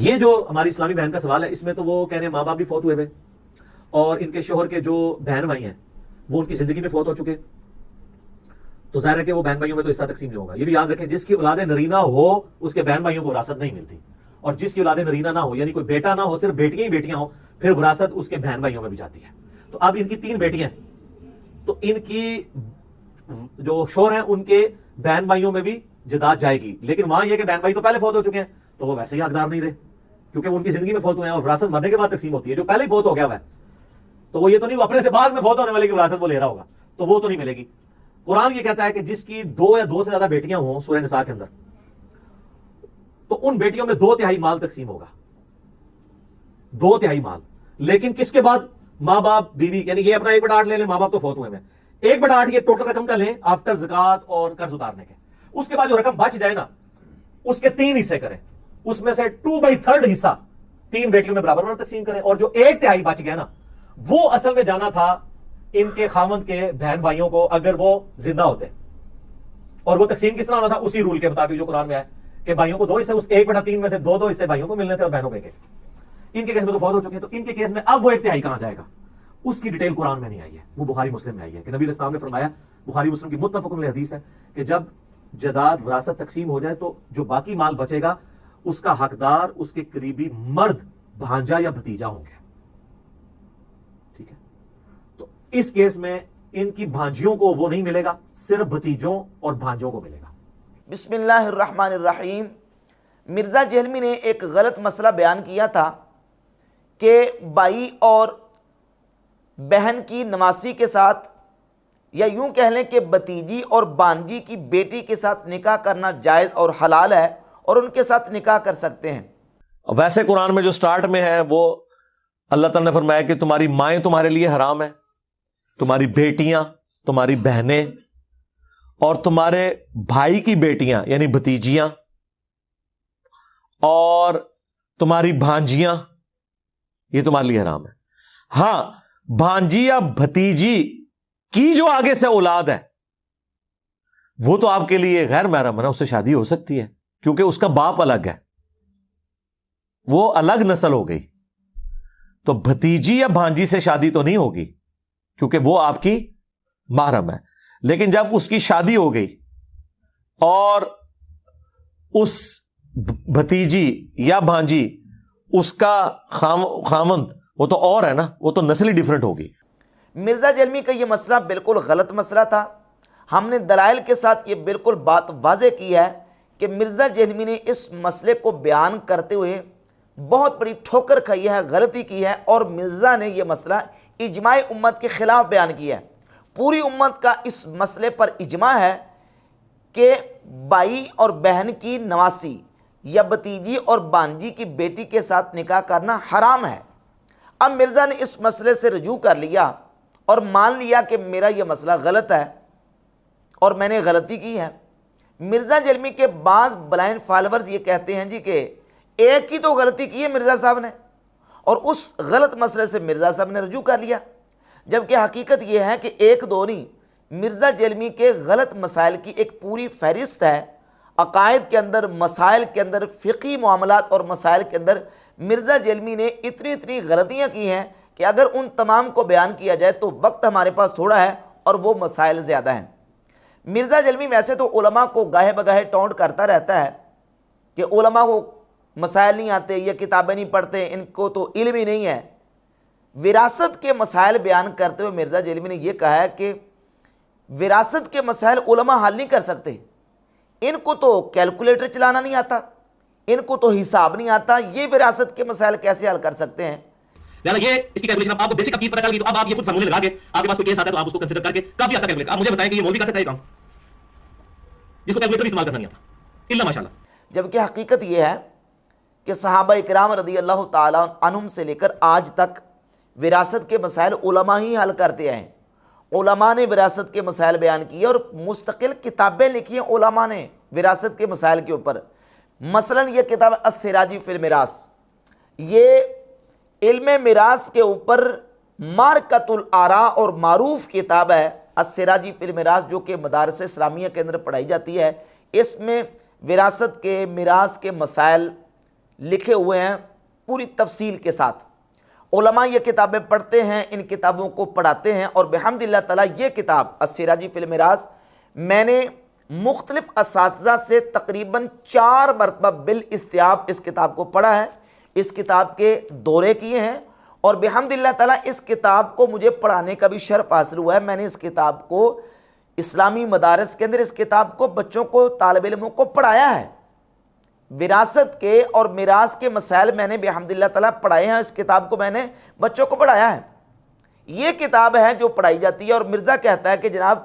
یہ جو ہماری اسلامی بہن کا سوال ہے، اس میں تو وہ کہہ رہے ہیں ماں باپ بھی فوت ہوئے اور ان کے شوہر کے جو بہن بھائی ہیں وہ ان کی زندگی میں فوت ہو چکے، تو ظاہر ہے کہ وہ بہن بھائیوں میں تو حصہ تقسیم نہیں ہوگا۔ یہ بھی یاد رکھیں جس کی اولاد نرینہ ہو اس کے بہن بھائیوں کو وراثت نہیں ملتی، اور جس کی اولاد نرینہ نہ ہو یعنی کوئی بیٹا نہ ہو، صرف بیٹیاں ہی بیٹیاں ہوں، پھر وراثت اس کے بہن بھائیوں میں بھی جاتی ہے۔ تو اب ان کی 3 بیٹیاں ہیں، تو ان کی جو شوہر ہیں ان کے بہن بھائیوں میں بھی جداد جائے گی، لیکن وہاں یہ کہ بہن بھائی تو پہلے فوت ہو چکے ہیں تو وہ ویسے ہی حقدار نہیں رہے، کیونکہ وہ ان کی زندگی میں فوت ہوئے ہیں، اور وراثت مرنے کے بعد تقسیم ہوتی ہے۔ جو پہلے ہی فوت ہو گیا ہوا ہے تو وہ یہ تو نہیں وہ اپنے سے بعد میں فوت ہونے والے کی وراثت وہ لے رہا ہوگا، تو وہ تو نہیں ملے گی۔ قرآن یہ کہتا ہے کہ جس کی 2 یا 2 سے زیادہ بیٹیاں ہوں سورہ نساء کے اندر، تو ان بیٹیوں میں 2/3 مال تقسیم ہوگا، 2/3 مال۔ لیکن کس کے بعد؟ ماں باپ بیوی، یعنی یہ اپنا 1/8 لے لیں، ماں باپ تو فوت ہوئے ہیں، 1/8 یہ ٹوٹل رقم کا لیں آفٹر زکات اور قرض اتارنے کے۔ اس کے بعد جو رقم بچ جائے نا اس کے 3 حصے کریں، اس میں سے 2/3 حصہ 3 بیٹیوں میں برابر تقسیم کریں، اور جو 1/3 بچ گیا نا وہ اصل میں جانا تھا ان کے خاوند کے بہن بھائیوں کو اگر وہ زندہ ہوتے، اور وہ تقسیم کس طرح ہونا تھا؟ اسی رول کے مطابق جو قرآن میں ہے کہ بھائیوں کو 2 حصے، اس 1/3 میں سے 2 حصے بھائیوں کو ملنے تھے اور بہنوں کے۔ ان کے کیس میں تو فوت ہو چکے ہیں، تو ان کے کیس میں اب وہ 1/3 کہاں جائے گا؟ اس کی ڈیٹیل قرآن میں نہیں آئی ہے، وہ بخاری مسلم میں آئی ہے کہ نبی علیہ السلام نے فرمایا، بخاری مسلم کی متفق علیہ حدیث ہے کہ جب جائیداد وراثت تقسیم ہو جائے تو جو باقی مال بچے گا اس کا حقدار اس کے قریبی مرد بھانجا یا بھتیجا ہوں گے، ٹھیک ہے؟ تو اس کیس میں ان کی بھانجیوں کو وہ نہیں ملے گا، صرف بھتیجوں اور بھانجوں کو ملے گا۔ بسم اللہ الرحمن الرحیم۔ مرزا جہلمی نے ایک غلط مسئلہ بیان کیا تھا کہ بھائی اور بہن کی نواسی کے ساتھ، یا یوں کہہ لیں کہ بھتیجی اور بانجی کی بیٹی کے ساتھ نکاح کرنا جائز اور حلال ہے، اور ان کے ساتھ نکاح کر سکتے ہیں۔ ویسے قرآن میں جو سٹارٹ میں ہے وہ اللہ تعالیٰ نے فرمایا کہ تمہاری مائیں تمہارے لیے حرام ہے، تمہاری بیٹیاں، تمہاری بہنیں اور تمہارے بھائی کی بیٹیاں یعنی بھتیجیاں اور تمہاری بھانجیاں، یہ تمہارے لیے حرام ہے۔ ہاں، بھانجی یا بھتیجی کی جو آگے سے اولاد ہے وہ تو آپ کے لیے غیر محرم ہے، اس سے شادی ہو سکتی ہے کیونکہ اس کا باپ الگ ہے، وہ الگ نسل ہو گئی۔ تو بھتیجی یا بھانجی سے شادی تو نہیں ہوگی کیونکہ وہ آپ کی محرم ہے، لیکن جب اس کی شادی ہو گئی اور اس بھتیجی یا بھانجی اس کا خامند، وہ تو اور ہے نا، وہ تو نسلی ڈیفرنٹ ہوگی۔ مرزا جہلمی کا یہ مسئلہ بالکل غلط مسئلہ تھا۔ ہم نے دلائل کے ساتھ یہ بالکل بات واضح کی ہے کہ مرزا جہلمی نے اس مسئلے کو بیان کرتے ہوئے بہت بڑی ٹھوکر کھائی ہے، غلطی کی ہے، اور مرزا نے یہ مسئلہ اجماع امت کے خلاف بیان کیا ہے۔ پوری امت کا اس مسئلے پر اجماع ہے کہ بھائی اور بہن کی نواسی یا بھتیجی اور بانجی کی بیٹی کے ساتھ نکاح کرنا حرام ہے۔ اب مرزا نے اس مسئلے سے رجوع کر لیا اور مان لیا کہ میرا یہ مسئلہ غلط ہے اور میں نے غلطی کی ہے۔ مرزا جہلمی کے بعض بلائنڈ فالورز یہ کہتے ہیں جی کہ ایک ہی تو غلطی کی ہے مرزا صاحب نے، اور اس غلط مسئلے سے مرزا صاحب نے رجوع کر لیا، جبکہ حقیقت یہ ہے کہ 1-2 نہیں، مرزا جہلمی کے غلط مسائل کی ایک پوری فہرست ہے۔ عقائد کے اندر، مسائل کے اندر، فقہی معاملات اور مسائل کے اندر مرزا جہلمی نے اتنی غلطیاں کی ہیں کہ اگر ان تمام کو بیان کیا جائے تو وقت ہمارے پاس تھوڑا ہے اور وہ مسائل زیادہ ہیں۔ مرزا جہلمی ویسے تو علماء کو گاہے بگاہے ٹونٹ کرتا رہتا ہے کہ علماء کو مسائل نہیں آتے، یہ کتابیں نہیں پڑھتے، ان کو تو علم ہی نہیں ہے۔ وراثت کے مسائل بیان کرتے ہوئے مرزا جہلمی نے یہ کہا ہے کہ وراثت کے مسائل علماء حل نہیں کر سکتے، ان کو تو کیلکولیٹر چلانا نہیں آتا، ان کو تو حساب نہیں آتا، یہ وراثت کے مسائل کیسے حل کر سکتے ہیں؟ لہٰذا یہ اس کی کیلکولیشن آپ کو بیسک چیز پتہ چل گئی تو اب آپ یہ خود فارمولے لگا کے آپ کے پاس کوئی کیس آتا ہے تو آپ اس کو کنسیڈر کر کے کافی حد تک کیلکولیٹ۔ آپ مجھے بتائیں کہ یہ مولوی کر سکتا ہے یہ کام جس کو کیلکولیٹر استعمال کرنا نہیں آتا الا ماشاءاللہ؟ جبکہ حقیقت یہ ہے کہ صحابہ اکرام رضی اللہ تعالیٰ عنہم سے لے کر آج تک وراثت کے مسائل علماء ہی حل کرتے ہیں۔ علماء نے وراثت کے مسائل بیان کیے اور مستقل کتابیں لکھی ہیں علماء نے وراثت کے مسائل کے اوپر۔ مثلا یہ کتاب السراجی فی المیراث، یہ علم میراث کے اوپر مارکۃ الآراء اور معروف کتاب ہے السراجی فی المیراث، جو کہ مدارس اسلامیہ کے اندر پڑھائی جاتی ہے۔ اس میں وراثت کے، میراث کے مسائل لکھے ہوئے ہیں پوری تفصیل کے ساتھ. علماء یہ کتابیں پڑھتے ہیں, ان کتابوں کو پڑھاتے ہیں, اور بحمد اللہ تعالیٰ یہ کتاب السراجی فی المیراث میں نے مختلف اساتذہ سے تقریباً 4 مرتبہ بالاستیاب اس کتاب کو پڑھا ہے, اس کتاب کے دورے کیے ہیں, اور بحمد اللہ تعالیٰ اس کتاب کو مجھے پڑھانے کا بھی شرف حاصل ہوا ہے. میں نے اس کتاب کو اسلامی مدارس کے اندر اس کتاب کو بچوں کو, طالب علموں کو پڑھایا ہے. وراثت کے اور میراث کے مسائل میں نے بحمد اللہ تعالیٰ پڑھائے ہیں. اس کتاب کو میں نے بچوں کو پڑھایا ہے. یہ کتاب ہے جو پڑھائی جاتی ہے, اور مرزا کہتا ہے کہ جناب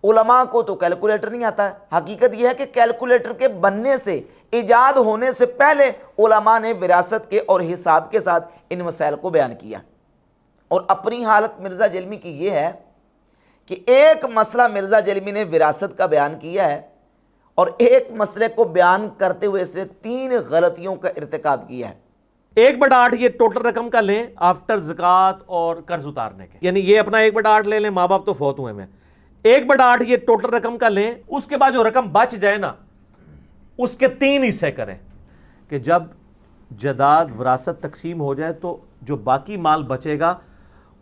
علماء کو تو کیلکولیٹر نہیں آتا ہے. حقیقت یہ ہے کہ کیلکولیٹر کے بننے سے, ایجاد ہونے سے پہلے علماء نے وراثت کے اور حساب کے ساتھ ان مسائل کو بیان کیا. اور اپنی حالت مرزا جیلمی کی یہ ہے کہ ایک مسئلہ مرزا جیلمی نے وراثت کا بیان کیا ہے, اور ایک مسئلے کو بیان کرتے ہوئے اس نے 3 غلطیوں کا ارتکاب کیا ہے. 1/8 یہ ٹوٹل رقم کا لیں آفٹر زکوٰۃ اور قرض اتارنے کے, یعنی یہ اپنا 1/8 لے لیں, ماں باپ تو فوت ہوئے ہیں. 1/8 یہ ٹوٹل رقم کا لیں, اس کے بعد جو رقم بچ جائے نا اس کے 3 حصے کریں, کہ جب جائیداد وراثت تقسیم ہو جائے تو جو باقی مال بچے گا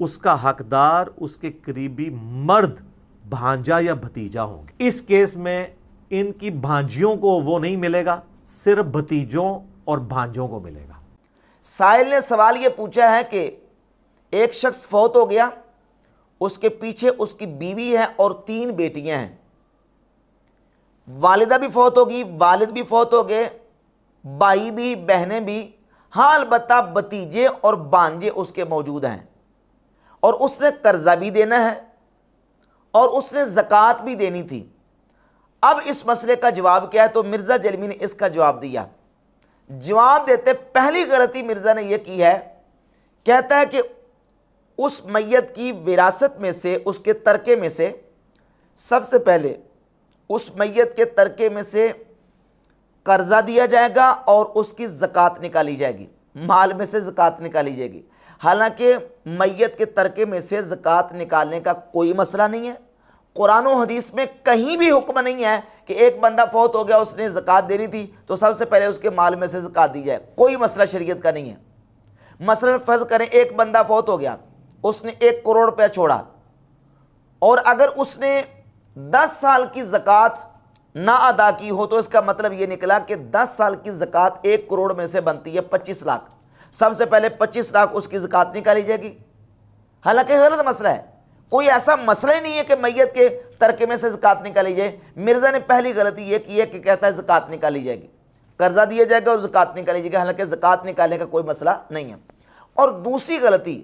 اس کا حقدار اس کے قریبی مرد بھانجا یا بھتیجا ہوں گے. اس کیس میں ان کی بھانجیوں کو وہ نہیں ملے گا, صرف بھتیجوں اور بھانجوں کو ملے گا. سائل نے سوال یہ پوچھا ہے کہ ایک شخص فوت ہو گیا, اس کے پیچھے اس کی بیوی ہے اور 3 بیٹیاں ہیں. والدہ بھی فوت ہوگی, والد بھی فوت ہو گئے, بھائی بھی, بہنیں بھی, ہاں البتہ بھتیجے اور بھانجے اس کے موجود ہیں, اور اس نے قرضہ بھی دینا ہے اور اس نے زکوٰۃ بھی دینی تھی. اب اس مسئلے کا جواب کیا ہے؟ تو مرزا جیلمی نے اس کا جواب دیا. جواب دیتے پہلی غلطی مرزا نے یہ کی ہے, کہتا ہے کہ اس میت کی وراثت میں سے, اس کے ترکے میں سے, سب سے پہلے اس میت کے ترکے میں سے قرضہ دیا جائے گا اور اس کی زکوٰۃ نکالی جائے گی, مال میں سے زکوٰۃ نکالی جائے گی. حالانکہ میت کے ترکے میں سے زکوٰۃ نکالنے کا کوئی مسئلہ نہیں ہے. قرآن و حدیث میں کہیں بھی حکم نہیں ہے کہ ایک بندہ فوت ہو گیا, اس نے زکوٰۃ دینی تھی تو سب سے پہلے اس کے مال میں سے زکوٰۃ دی جائے. کوئی مسئلہ شریعت کا نہیں ہے. مثلا فرض کریں ایک بندہ فوت ہو گیا, اس نے 1 کروڑ روپیہ چھوڑا, اور اگر اس نے 10 سال کی زکوٰۃ نہ ادا کی ہو تو اس کا مطلب یہ نکلا کہ 10 سال کی زکوٰۃ 1 کروڑ میں سے بنتی ہے 25 لاکھ. سب سے پہلے 25 لاکھ اس کی زکوٰۃ نکالی جائے گی. حالانکہ غلط مسئلہ ہے, کوئی ایسا مسئلہ ہی نہیں ہے کہ میت کے ترکے میں سے زکوٰۃ نکالی جائے. مرزا نے پہلی غلطی یہ کی ہے کہ کہتا ہے زکوٰۃ نکالی جائے گی, قرضہ دیا جائے گا اور زکوٰۃ نکالی جائے گی, حالانکہ زکوٰۃ نکالنے کا کوئی مسئلہ نہیں ہے. اور دوسری غلطی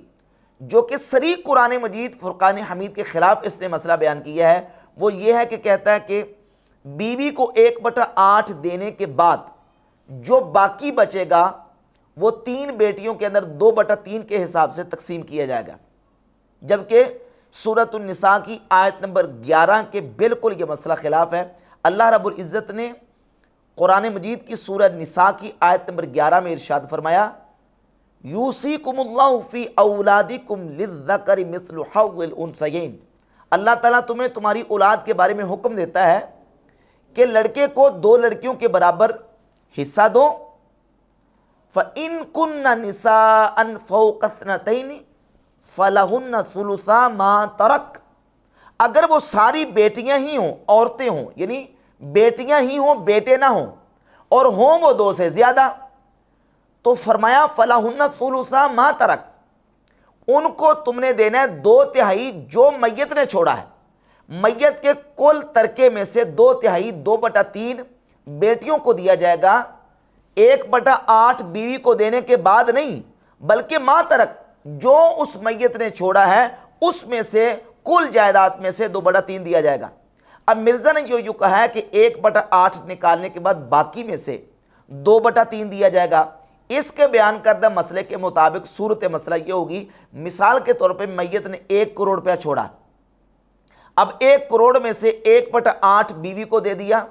جو کہ صریح قرآن مجید فرقان حمید کے خلاف اس نے مسئلہ بیان کیا ہے, وہ یہ ہے کہ کہتا ہے کہ بیوی کو 1/8 دینے کے بعد جو باقی بچے گا وہ 3 بیٹیوں کے اندر 2/3 کے حساب سے تقسیم کیا جائے گا. جبکہ سورۃ النساء کی آیت نمبر 11 کے بالکل یہ مسئلہ خلاف ہے. اللہ رب العزت نے قرآن مجید کی سورہ نساء کی آیت نمبر 11 میں ارشاد فرمایا, یوصیکم اللہ فی اولادکم للذکر مثل حظ الانثیین. اللہ تعالیٰ تمہیں تمہاری اولاد کے بارے میں حکم دیتا ہے کہ لڑکے کو 2 لڑکیوں کے برابر حصہ دو. فَإِن كُنَّ نِسَاءً فَوْقَ اثْنَتَيْنِ فَلَهُنَّ ثُلُثَا مَا تَرَكَ. اگر وہ ساری بیٹیاں ہی ہوں, عورتیں ہوں, یعنی بیٹیاں ہی ہوں, بیٹے نہ ہوں, اور ہوں وہ 2 سے زیادہ, تو فرمایا فَلَهُنَّ ثُلُثَا مَا تَرَكَ, ان کو تم نے دینا ہے 2/3 جو میت نے چھوڑا ہے. میت کے کل ترکے میں سے 2/3 2/3 بیٹیوں کو دیا جائے گا. 1/8 بیوی کو دینے کے بعد نہیں, بلکہ ماں ترک جو اس میت نے چھوڑا ہے اس میں سے کل جائیداد میں سے 2/3 دیا جائے گا. اب مرزا نے جو کہا ہے کہ 1/8 نکالنے کے بعد باقی میں سے 2/3 دیا جائے گا, اس کے بیان کردہ مسئلے کے مطابق صورت مسئلہ یہ ہوگی, مثال کے طور پہ میت نے 1 کروڑ روپیہ چھوڑا, اب 1 کروڑ میں سے 1/8 بیوی کو دے دیا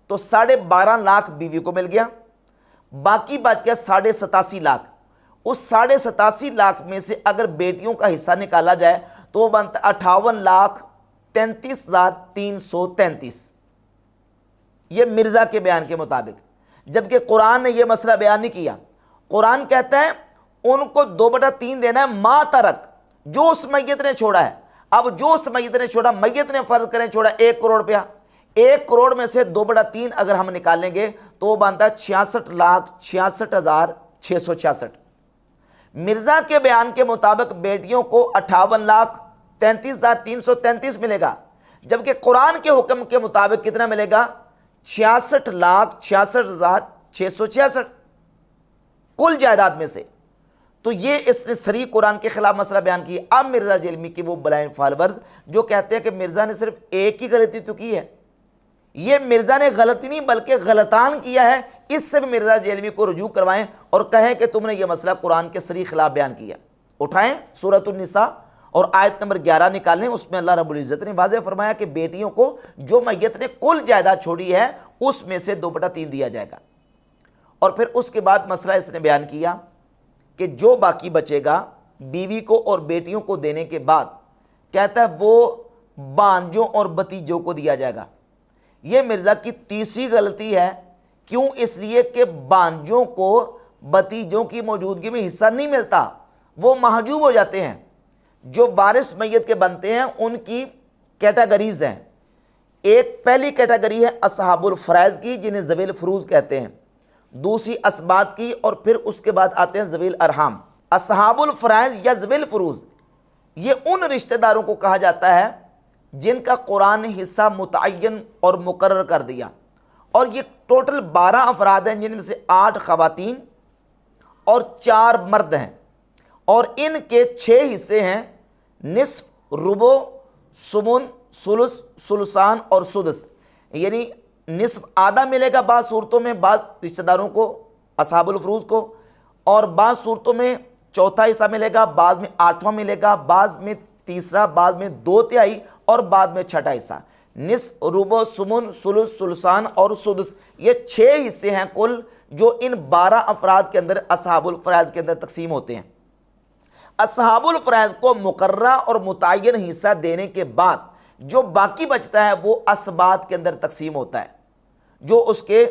تو 12.5 لاکھ بیوی کو مل گیا, باقی بچ گیا 87.5 لاکھ. اس 87.5 لاکھ میں سے اگر بیٹیوں کا حصہ نکالا جائے تو وہ بنتا 58,33,333. یہ مرزا کے بیان کے مطابق, جبکہ قرآن نے یہ مسئلہ بیان نہیں کیا. قرآن کہتا ہے ان کو 2/3 دینا ہے ما ترک، جو اس میت نے چھوڑا ہے۔ اب جو اس میت نے چھوڑا، میت نے فرض کریں چھوڑا 1 کروڑ روپیہ، 1 کروڑ میں سے 2/3 اگر ہم نکالیں گے تو وہ بنتا ہے 66,66,666۔ مرزا کے بیان کے مطابق بیٹیوں کو 58,33,333 ملے گا، جبکہ قرآن کے حکم کے مطابق کتنا ملے گا؟ 66,66,666 کل جائیداد میں سے۔ تو یہ اس نے صریح قرآن کے خلاف مسئلہ بیان کی۔ اب مرزا جیلمی کی وہ بلائنڈ فالورز جو کہتے ہیں کہ مرزا نے صرف ایک ہی غلطی تو کی ہے، یہ مرزا نے غلطی نہیں بلکہ غلطان کیا ہے، اس سے بھی مرزا جیلمی کو رجوع کروائیں اور کہیں کہ تم نے یہ مسئلہ قرآن کے صریح خلاف بیان کیا۔ اٹھائیں سورۃ النساء اور آیت نمبر 11 نکالیں، اس میں اللہ رب العزت نے واضح فرمایا کہ بیٹیوں کو جو میت نے کل جائیداد چھوڑی ہے اس میں سے 2/3 دیا جائے گا۔ اور پھر اس کے بعد مسئلہ اس نے بیان کیا کہ جو باقی بچے گا بیوی کو اور بیٹیوں کو دینے کے بعد کہتا ہے وہ بانجوں اور بتیجوں کو دیا جائے گا۔ یہ مرزا کی تیسری غلطی ہے۔ کیوں؟ اس لیے کہ بانجوں کو بتیجوں کی موجودگی میں حصہ نہیں ملتا، وہ محجوب ہو جاتے ہیں۔ جو وارث میت کے بنتے ہیں ان کی کیٹیگریز ہیں۔ ایک پہلی کیٹیگری ہے اصحاب الفرائض کی، جنہیں ذوی الفروض کہتے ہیں، دوسری اسبات کی، اور پھر اس کے بعد آتے ہیں ذوی الارحام۔ اصحاب الفرائض یا ذوی الفروض یہ ان رشتہ داروں کو کہا جاتا ہے جن کا قرآن نے حصہ متعین اور مقرر کر دیا، اور یہ ٹوٹل 12 افراد ہیں، جن میں سے 8 خواتین اور 4 مرد ہیں، اور ان کے 6 حصے ہیں: نصف، ربع، ثمن، ثلث، ثلثان اور سدس۔ یعنی نصف آدھا ملے گا بعض صورتوں میں بعض رشتہ داروں کو، اصحاب الفروض کو، اور بعض صورتوں میں چوتھا حصہ ملے گا، بعض میں 8واں ملے گا، بعض میں تیسرا، بعض میں 2/3 اور بعد میں 6واں حصہ۔ نصف، ربع، ثمن، ثلث، ثلثان اور سدس، یہ 6 حصے ہیں کل جو ان 12 افراد کے اندر اصحاب الفرائض کے اندر تقسیم ہوتے ہیں۔ اصحاب الفرائض کو مقررہ اور متعین حصہ دینے کے بعد جو باقی بچتا ہے وہ اسبات کے اندر تقسیم ہوتا ہے، جو اس کے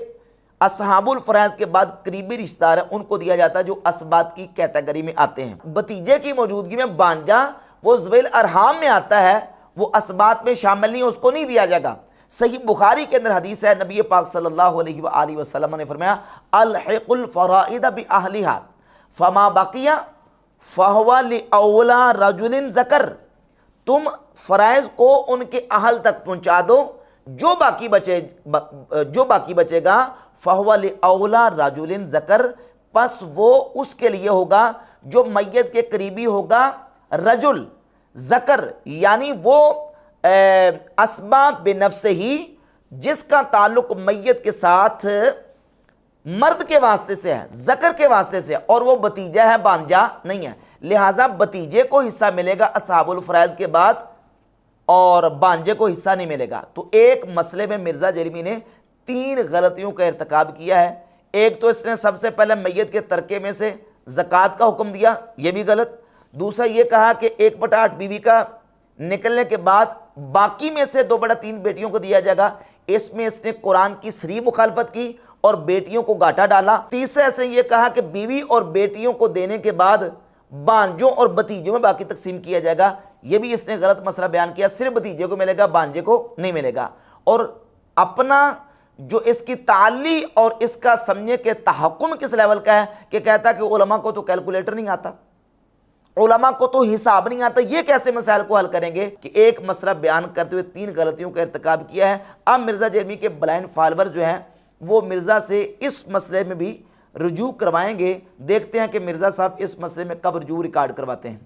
اصحاب الفرائض کے بعد قریبی رشتہ دار ہیں ان کو دیا جاتا ہے جو اسبات کی کیٹیگری میں آتے ہیں۔ بتیجے کی موجودگی میں بانجا وہ ذوی الارحام میں آتا ہے، وہ اسبات میں شامل نہیں، اس کو نہیں دیا جائے گا۔ صحیح بخاری کے اندر حدیث ہے، نبی پاک صلی اللہ علیہ وآلہ وسلم نے فرمایا الحق الفرائض باہلھا فما بقی فہو لاولی رجل ذکر، تم فرائض کو ان کے اہل تک پہنچا دو، جو باقی بچے گا فہو لاولی رجل ذکر، پس وہ اس کے لیے ہوگا جو میت کے قریبی ہوگا، رجل ذکر، یعنی وہ اسباب بنفس ہی جس کا تعلق میت کے ساتھ مرد کے واسطے سے ہے، ذکر کے واسطے سے، اور وہ بتیجہ ہے، بانجا نہیں ہے، لہٰذا بتیجے کو حصہ ملے گا اصحاب الفرائض کے بعد اور بانجے کو حصہ نہیں ملے گا۔ تو ایک مسئلے میں مرزا جیلمی نے 3 غلطیوں کا ارتکاب کیا ہے۔ ایک تو اس نے سب سے پہلے میت کے ترکے میں سے زکوٰۃ کا حکم دیا، یہ بھی غلط۔ دوسرا یہ کہا کہ 1/8 بیوی کا نکلنے کے بعد باقی میں سے 2/3 بیٹیوں کو دیا جائے گا، اس میں اس نے قرآن کی صریح مخالفت کی اور بیٹیوں کو گھاٹا ڈالا۔ تیسرا اس نے یہ کہا کہ بیوی اور بیٹیوں کو دینے کے بعد بانجوں اور بتیجوں میں باقی تقسیم کیا جائے گا، یہ بھی اس نے غلط مسئلہ بیان کیا، صرف بتیجے کو ملے گا، بانجے کو نہیں ملے گا۔ اور اپنا جو اس کی تعلی اور اس کا سمجھے کہ تحکم کس لیول کا ہے کہ کہتا کہ علماء کو تو کیلکولیٹر نہیں آتا، علماء کو تو حساب نہیں آتا، یہ کیسے مسائل کو حل کریں گے؟ کہ ایک مسئلہ بیان کرتے ہوئے 3 غلطیوں کا ارتکاب کیا ہے۔ اب مرزا جیلمی کے بلائنڈ فالوور جو ہیں وہ مرزا سے اس مسئلے میں بھی رجوع کروائیں گے۔ دیکھتے ہیں کہ مرزا صاحب اس مسئلے میں کب رجوع ریکارڈ کرواتے ہیں۔